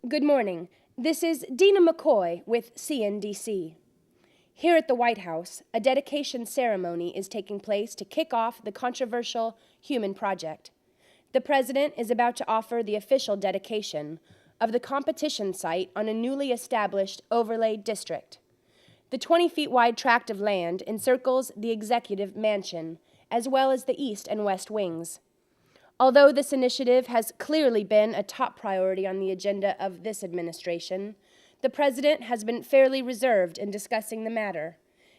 Good morning. This is Dina McCoy with CNDC. Here at the White House, a dedication ceremony is taking place to kick off the controversial Human Project. The President is about to offer the official dedication of the competition site on a newly established overlay district. The 20 feet wide tract of land encircles the Executive Mansion, as well as the east and west wings. Although this initiative has clearly been a top priority on the agenda of this administration, the President has been fairly reserved in discussing the matter,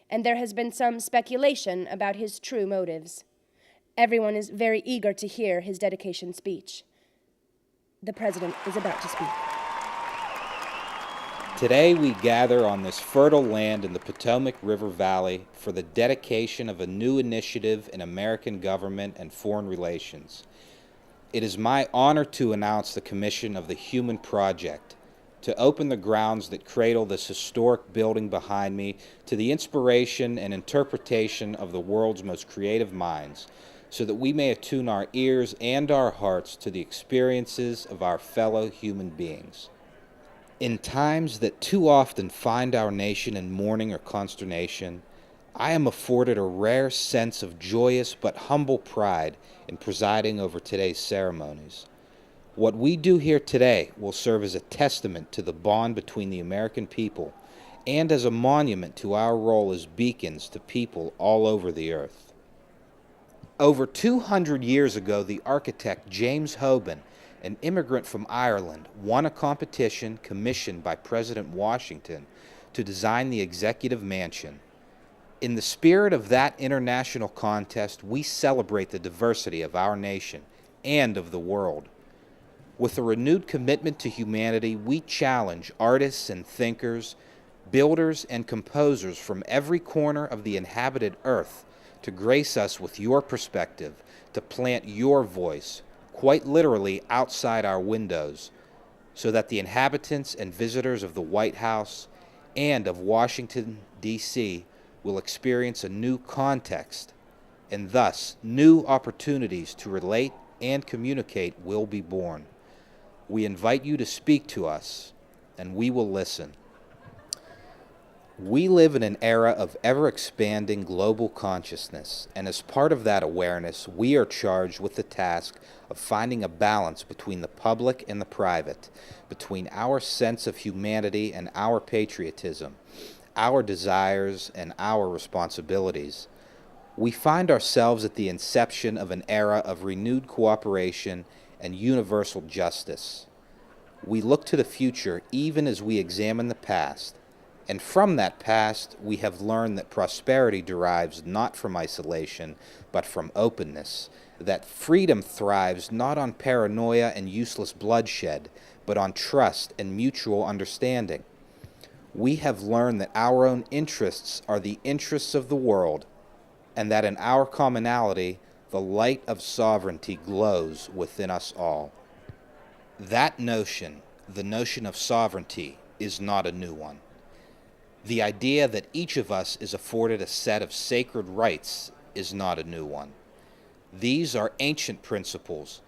and there has been some speculation about his true motives. Everyone is very eager to hear his dedication speech. The President is about to speak. Today we gather on this fertile land in the Potomac River Valley for the dedication of a new initiative in American government and foreign relations. It is my honor to announce the commission of the Human Project, to open the grounds that cradle this historic building behind me to the inspiration and interpretation of the world's most creative minds, so that we may attune our ears and our hearts to the experiences of our fellow human beings. In times that too often find our nation in mourning or consternation, I am afforded a rare sense of joyous but humble pride in presiding over today's ceremonies. What we do here today will serve as a testament to the bond between the American people and as a monument to our role as beacons to people all over the earth. Over 200 years ago, the architect James Hoban, an immigrant from Ireland, won a competition commissioned by President Washington to design the Executive Mansion. In the spirit of that international contest, we celebrate the diversity of our nation and of the world. With a renewed commitment to humanity, we challenge artists and thinkers, builders and composers from every corner of the inhabited earth to grace us with your perspective, to plant your voice, quite literally outside our windows, so that the inhabitants and visitors of the White House and of Washington, D.C. will experience a new context, and thus new opportunities to relate and communicate will be born. We invite you to speak to us, and we will listen. We live in an era of ever-expanding global consciousness, and as part of that awareness, we are charged with the task of finding a balance between the public and the private, between our sense of humanity and our patriotism, our desires and our responsibilities. We find ourselves at the inception of an era of renewed cooperation and universal justice. We look to the future even as we examine the past. And from that past, we have learned that prosperity derives not from isolation, but from openness, that freedom thrives not on paranoia and useless bloodshed, but on trust and mutual understanding. We have learned that our own interests are the interests of the world, and that in our commonality, the light of sovereignty glows within us all. That notion, the notion of sovereignty, is not a new one. The idea that each of us is afforded a set of sacred rights is not a new one. These are ancient principles,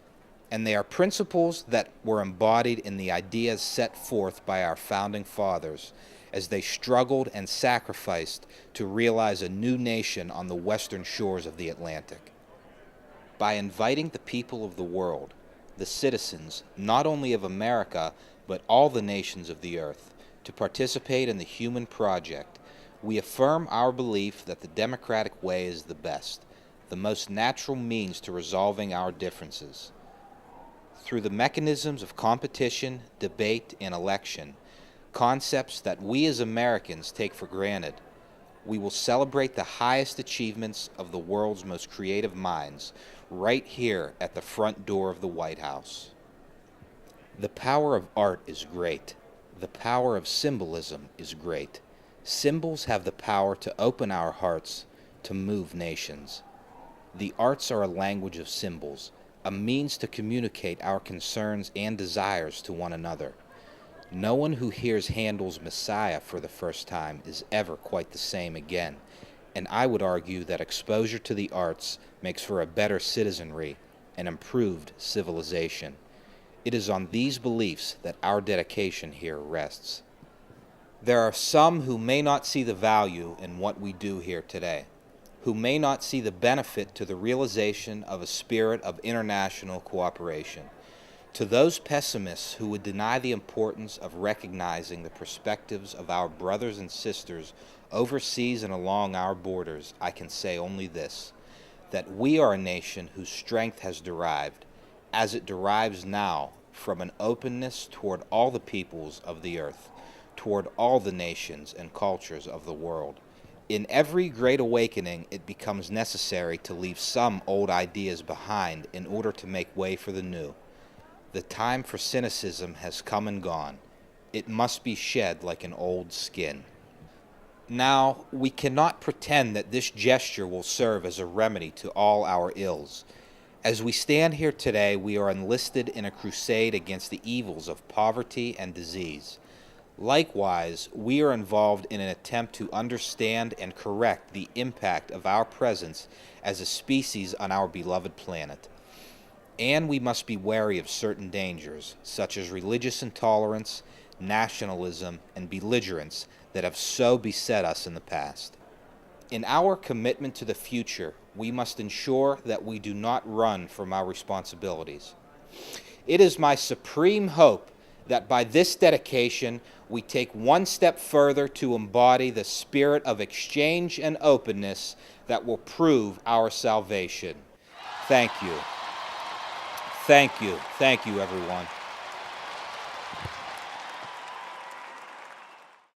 and they are principles that were embodied in the ideas set forth by our founding fathers as they struggled and sacrificed to realize a new nation on the western shores of the Atlantic. By inviting the people of the world, the citizens not only of America, but all the nations of the earth, to participate in the Human Project, we affirm our belief that the democratic way is the best, the most natural means to resolving our differences. Through the mechanisms of competition, debate, and election, concepts that we as Americans take for granted, we will celebrate the highest achievements of the world's most creative minds right here at the front door of the White House. The power of art is great. The power of symbolism is great. Symbols have the power to open our hearts, to move nations. The arts are a language of symbols, a means to communicate our concerns and desires to one another. No one who hears Handel's Messiah for the first time is ever quite the same again, and I would argue that exposure to the arts makes for a better citizenry and improved civilization. It is on these beliefs that our dedication here rests. There are some who may not see the value in what we do here today, who may not see the benefit to the realization of a spirit of international cooperation. To those pessimists who would deny the importance of recognizing the perspectives of our brothers and sisters overseas and along our borders, I can say only this, that we are a nation whose strength has derived, as it derives now, from an openness toward all the peoples of the earth, toward all the nations and cultures of the world. In every great awakening, it becomes necessary to leave some old ideas behind in order to make way for the new. The time for cynicism has come and gone. It must be shed like an old skin. Now, we cannot pretend that this gesture will serve as a remedy to all our ills. As we stand here today, we are enlisted in a crusade against the evils of poverty and disease. Likewise, we are involved in an attempt to understand and correct the impact of our presence as a species on our beloved planet. And we must be wary of certain dangers, such as religious intolerance, nationalism, and belligerence that have so beset us in the past. In our commitment to the future, we must ensure that we do not run from our responsibilities. It is my supreme hope that by this dedication, we take one step further to embody the spirit of exchange and openness that will prove our salvation. Thank you. Thank you. Thank you, everyone.